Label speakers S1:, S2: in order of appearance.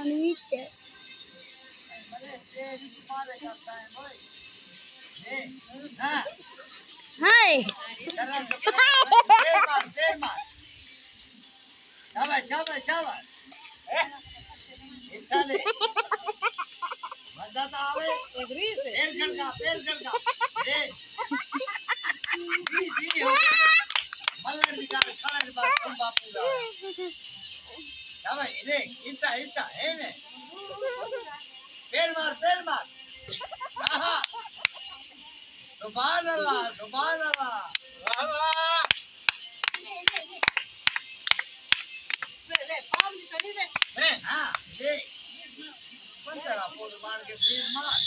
S1: नीचे हाय
S2: शाबाश शाबाश शाबाश मजा तो आवे पैर खड़का ए जी हो मल्लर निकाल खड़ा है बाप तुम बापू दा शाबाश ले इतना इतना ए ने पैर मार हां सुभान अल्लाह वाह वाह ले पाम चली ले हां ले बंद करा पोल मार के तीर मार